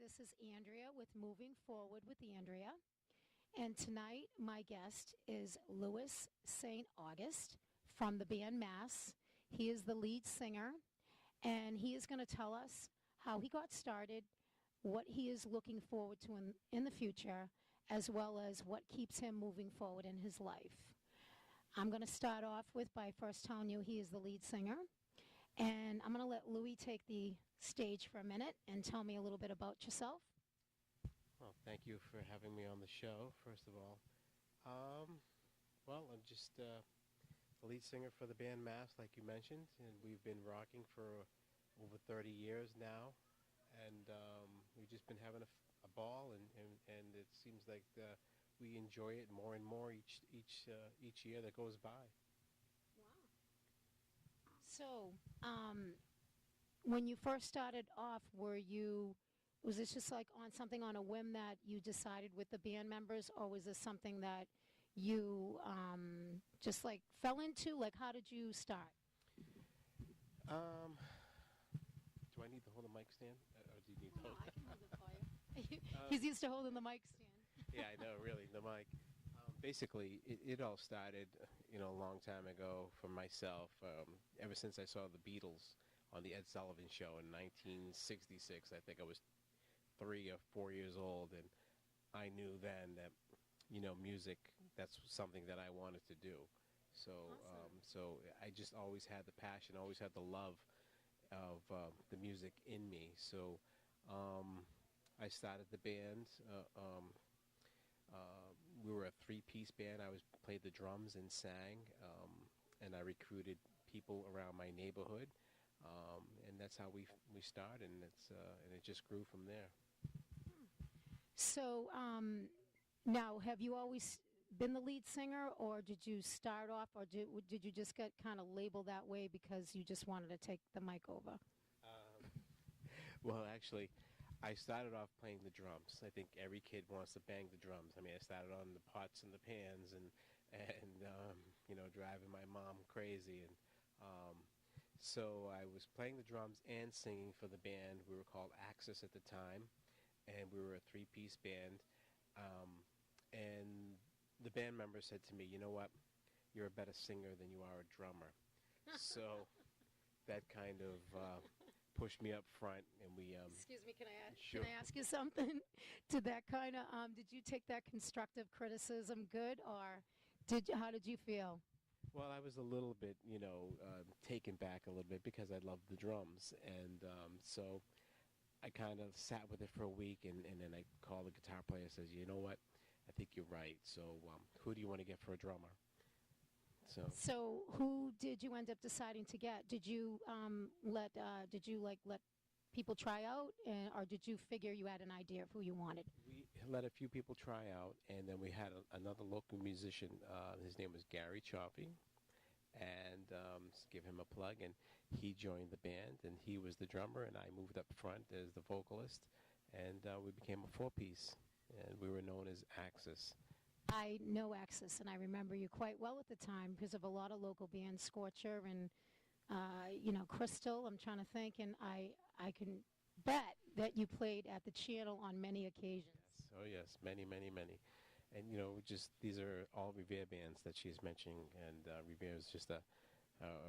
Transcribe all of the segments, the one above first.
this is Andrea with Moving Forward with Andrea. And tonight, my guest is Louis St. August from the band Mass. He is the lead singer, and he is going to tell us how he got started, what he is looking forward to in the future, as well as what keeps him moving forward in his life. I'm going to start off by first telling you he is the lead singer. And I'm going to let Louis take the stage for a minute and tell me a little bit about yourself. Well, thank you for having me on the show, first of all. I'm just the lead singer for the band Mass, like you mentioned, and we've been rocking for over 30 years now. And we've just been having a ball, and it seems like we enjoy it more and more each year that goes by. Wow. So, when you first started off, was this just like something on a whim that you decided with the band members, or was this something that you just like fell into? Like, how did you start? Do I need to hold a mic stand? Or do you need to hold I can hold it for you. He's used to holding the mic stand. Yeah, I know, really, the mic. Basically, it all started, a long time ago for myself. Ever since I saw the Beatles on the Ed Sullivan Show in 1966, I think I was 3 or 4 years old, and I knew then that, music, that's something that I wanted to do. So, Awesome. So I just always had the passion, always had the love of the music in me. So, I started the band. We were a 3-piece band. I played the drums and sang, and I recruited people around my neighborhood, and that's how we started, and it just grew from there. So, now, have you always been the lead singer, or did you start off, or did you just get kind of labeled that way because you just wanted to take the mic over? Well, actually, I started off playing the drums. I think every kid wants to bang the drums. I mean, I started on the pots and the pans, and driving my mom crazy, and so I was playing the drums and singing for the band. We were called Axis at the time, and we were a 3-piece band. And the band member said to me, "You know what? You're a better singer than you are a drummer." So that kind of pushed me up front, and we. Excuse me, can I Sure. ask you something? Did that kind of did you take that constructive criticism good, or how did you feel? Well, I was a little bit, taken back a little bit because I loved the drums, and so I kind of sat with it for a week, and then I called the guitar player and says, "You know what? I think you're right. So who do you want to get for a drummer?" So who did you end up deciding to get? Did you let people try out, or did you figure you had an idea of who you wanted? We let a few people try out, and then we had another local musician. His name was Gary Chaffee, and give him a plug. And he joined the band, and he was the drummer, and I moved up front as the vocalist, and we became a 4-piece, and we were known as Axis. I know Axis, and I remember you quite well at the time because of a lot of local bands, Scorcher and Crystal. I'm trying to think, and I can bet that you played at the Channel on many occasions. Yes. Oh yes, many, many, many. And these are all Revere bands that she's mentioning, and Revere is just a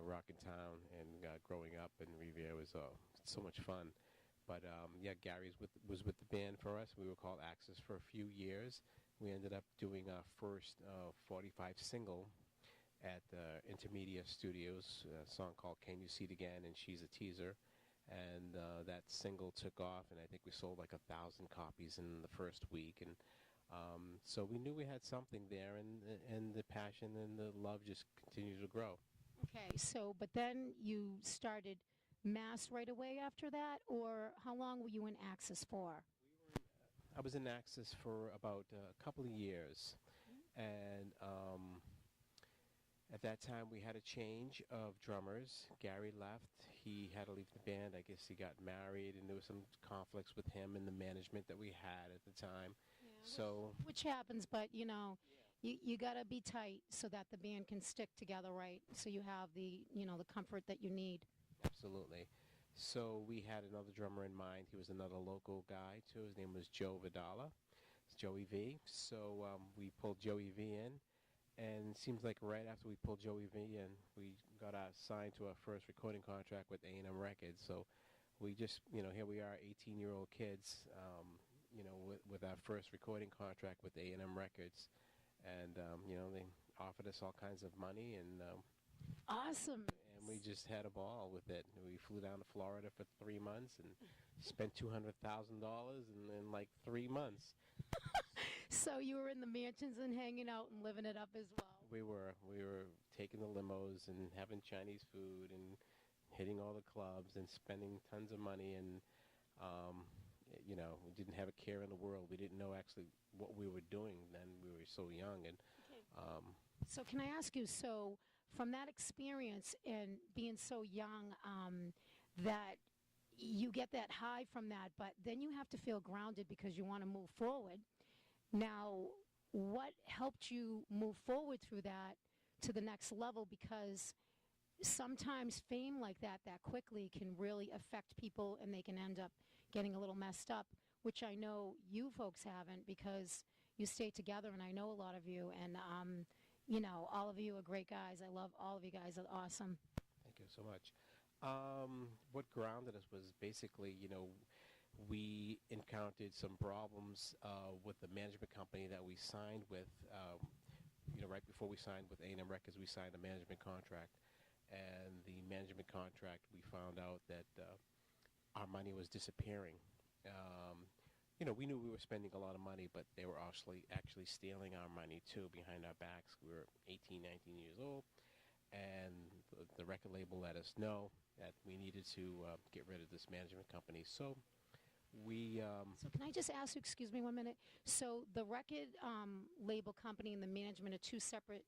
rockin' town, and growing up in Revere was so much fun. But Gary was with the band for us. We were called Axis for a few years. We ended up doing our first 45 single at Intermedia Studios, a song called "Can You See It Again?" and "She's a Teaser." And that single took off, and I think we sold like 1,000 copies in the first week. And so we knew we had something there, and the passion and the love just continued to grow. Okay, but then you started Mass right away after that, or how long were you in Axis for? I was in Axis for about a couple of years, and at that time we had a change of drummers. Gary left. He had to leave the band. I guess he got married, and there was some conflicts with him and the management that we had at the time. Yeah, So, which happens, but you got to be tight so that the band can stick together, right? So you have the the comfort that you need. absolutely. So we had another drummer in mind. He was another local guy too. His name was Joe Vidala. It's Joey V. So we pulled Joey V in, and it seems like right after we pulled Joey V in, we got signed to our first recording contract with A&M Records. So we just, here we are, 18-year-old kids, with our first recording contract with A&M Records. And, they offered us all kinds of money, Awesome. and we just had a ball with it. We flew down to Florida for 3 months and spent $200,000 in like 3 months. So you were in the mansions and hanging out and living it up as well. We were taking the limos and having Chinese food and hitting all the clubs and spending tons of money, and we didn't have a care in the world. We didn't know actually what we were doing then. We were so young, and So can I ask you, so from that experience and being so young, that you get that high from that, but then you have to feel grounded because you want to move forward. Now, what helped you move forward through that to the next level? Because sometimes fame like that quickly can really affect people and they can end up getting a little messed up, which I know you folks haven't because you stay together, and I know a lot of you, and all of you are great guys. I love all of you guys. Are awesome. thank you so much. What grounded us was basically, we encountered some problems with the management company that we signed with. Right before we signed with A&M Records, we signed a management contract. And the management contract, we found out that our money was disappearing. We knew we were spending a lot of money, but they were actually stealing our money, too, behind our backs. We were 18, 19 years old, and the record label let us know that we needed to get rid of this management company. So we... So can I just ask you, excuse me 1 minute? So the record label company and the management are two separate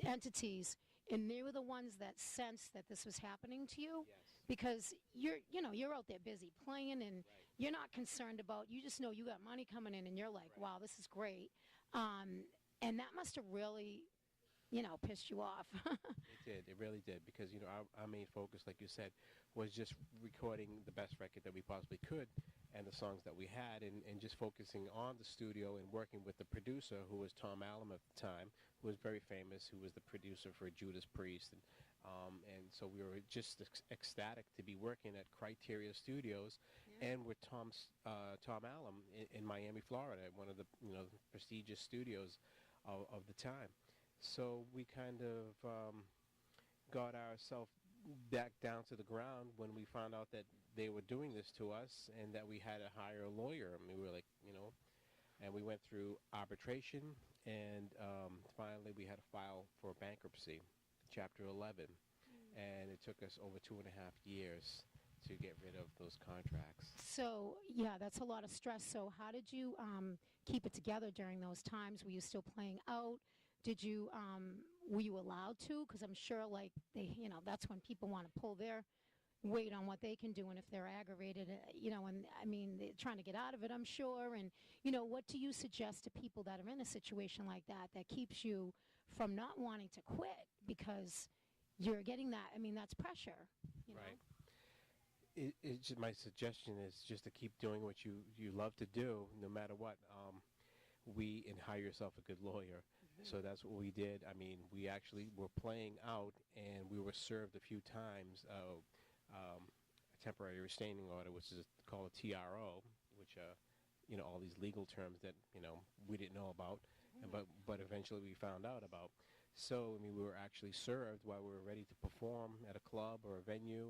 entities, and they were the ones that sensed that this was happening to you? Yes. Because you're out there busy playing, and you're not concerned about, you just know you got money coming in, and you're like, Right. wow, this is great. And that must have really, pissed you off. It really did, because, our main focus, like you said, was just recording the best record that we possibly could and the songs that we had, and just focusing on the studio and working with the producer, who was Tom Allen at the time, who was very famous, who was the producer for Judas Priest. And so we were just ecstatic to be working at Criteria Studios and with Tom Allen in Miami, Florida, one of the prestigious studios of the time. So we kind of got ourselves back down to the ground when we found out that they were doing this to us and that we had to hire a lawyer. I mean, we were like, and we went through arbitration, and finally we had to file for bankruptcy, Chapter 11. And it took us over 2.5 years to get rid of those contracts. So, yeah, that's a lot of stress. So how did you keep it together during those times? Were you still playing out? Were you allowed to? Because I'm sure, like, that's when people want to pull their weight on what they can do, and if they're aggravated, and I mean, they're trying to get out of it, I'm sure. And, what do you suggest to people that are in a situation like that keeps you from not wanting to quit? Because you're getting that, I mean, that's pressure, Right. My suggestion is just to keep doing what you love to do, no matter what. And hire yourself a good lawyer. So that's what we did. I mean, we actually were playing out, and we were served a few times a temporary restraining order, which is called a TRO, which all these legal terms that we didn't know about, but eventually we found out about. So I mean, we were actually served while we were ready to perform at a club or a venue,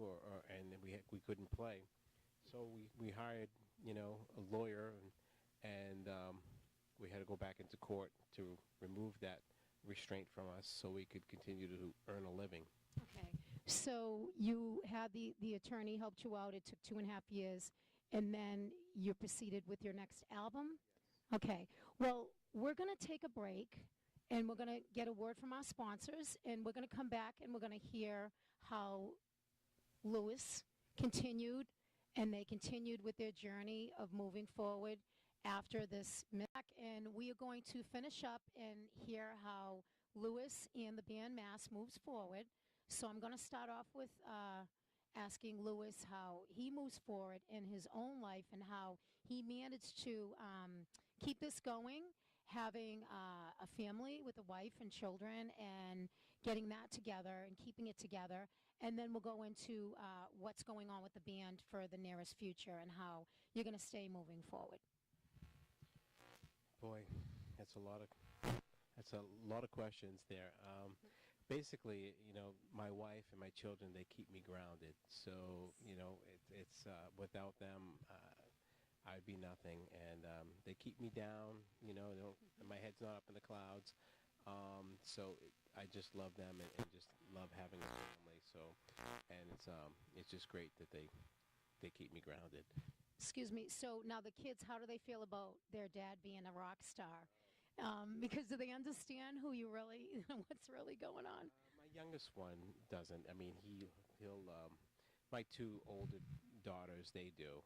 and we couldn't play. So we hired a lawyer, and we had to go back into court to remove that restraint from us so we could continue to earn a living. Okay. So you had the attorney helped you out. It took 2.5 years, and then you proceeded with your next album? Yes. Okay. Well, we're going to take a break, and we're going to get a word from our sponsors, and we're going to come back, and we're going to hear how Louis continued, and they continued with their journey of moving forward after this. And we are going to finish up and hear how Louis and the band Mass moves forward. So I'm going to start off with asking Lewis how he moves forward in his own life and how he managed to keep this going, having a family with a wife and children and getting that together and keeping it together. And then we'll go into what's going on with the band for the nearest future and how you're going to stay moving forward. Boy, that's a lot of questions there. Basically, my wife and my children, they keep me grounded. So, it's without them, I'd be nothing. And they keep me down. My head's not up in the clouds. I just love them and just love having a family. So, and it's just great that they keep me grounded. Excuse me. So now the kids, how do they feel about their dad being a rock star? Because do they understand who you really, what's really going on? My youngest one doesn't. I mean, he'll. My two older daughters, they do.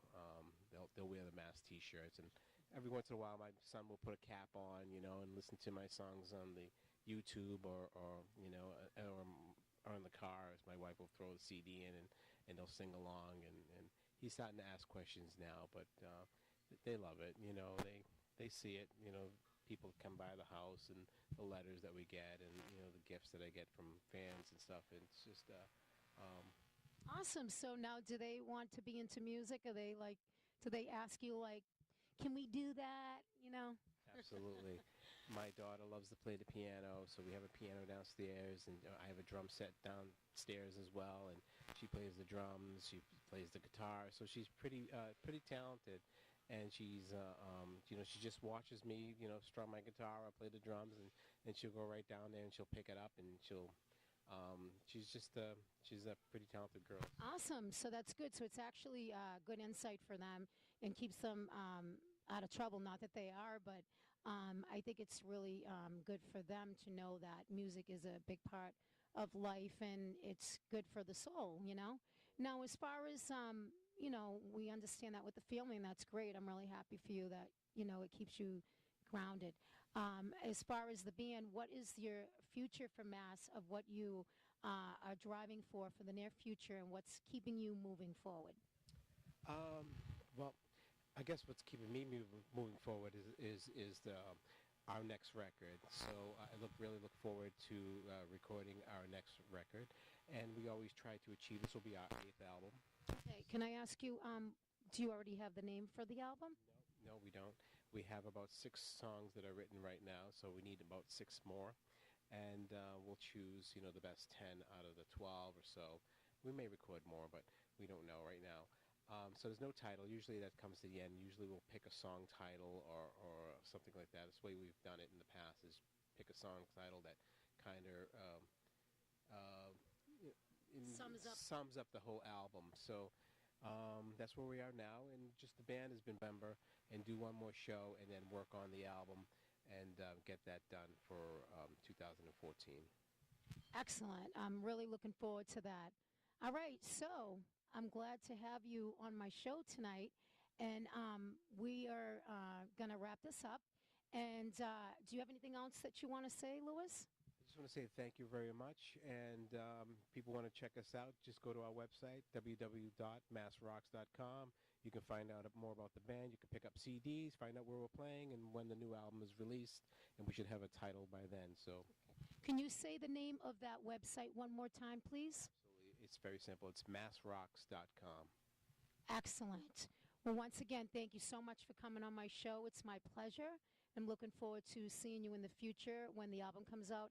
They'll wear the Mass T-shirts, and every once in a while, my son will put a cap on, and listen to my songs on the YouTube or in the car. As my wife will throw the CD in, and they'll sing along, and he's starting to ask questions now, but they love it. They see it. People come by the house and the letters that we get and the gifts that I get from fans and stuff. And it's just awesome. So now do they want to be into music? Are they like, do they ask you like, can we do that? Absolutely. My daughter loves to play the piano, so we have a piano downstairs, and I have a drum set downstairs as well, and she plays the drums, she plays the guitar, so she's pretty talented. And she's, she just watches me, strum my guitar or play the drums, and she'll go right down there and she'll pick it up and she's a pretty talented girl. Awesome. So that's good. So it's actually good insight for them and keeps them out of trouble. Not that they are, but I think it's really good for them to know that music is a big part of life and it's good for the soul, Now, as far as we understand that with the family, and that's great. I'm really happy for you that, it keeps you grounded. As far as the band, what is your future for Mass of what you are driving for the near future and what's keeping you moving forward? Well, I guess what's keeping me moving forward is our next record. So I really look forward to recording our next record, and we always try to achieve. This will be our 8th album. Okay, can I ask you, do you already have the name for the album? No, we don't. We have about 6 songs that are written right now, so we need about 6 more. And we'll choose, the best 10 out of the 12 or so. We may record more, but we don't know right now. So there's no title. Usually that comes to the end. Usually we'll pick a song title or something like that. It's the way we've done it in the past, is pick a song title that kind of sums up the whole album. So that's where we are now, and just the band has been member and do one more show and then work on the album and get that done for 2014. Excellent. I'm really looking forward to that. All right, so I'm glad to have you on my show tonight, and we are going to wrap this up. And do you have anything else that you want to say, Lewis? I just want to say thank you very much, and people want to check us out, just go to our website, www.massrocks.com. You can find out more about the band. You can pick up CDs, find out where we're playing and when the new album is released, and we should have a title by then. So, can you say the name of that website one more time, please? Absolutely. It's very simple. It's massrocks.com. Excellent. Well, once again, thank you so much for coming on my show. It's my pleasure. I'm looking forward to seeing you in the future when the album comes out.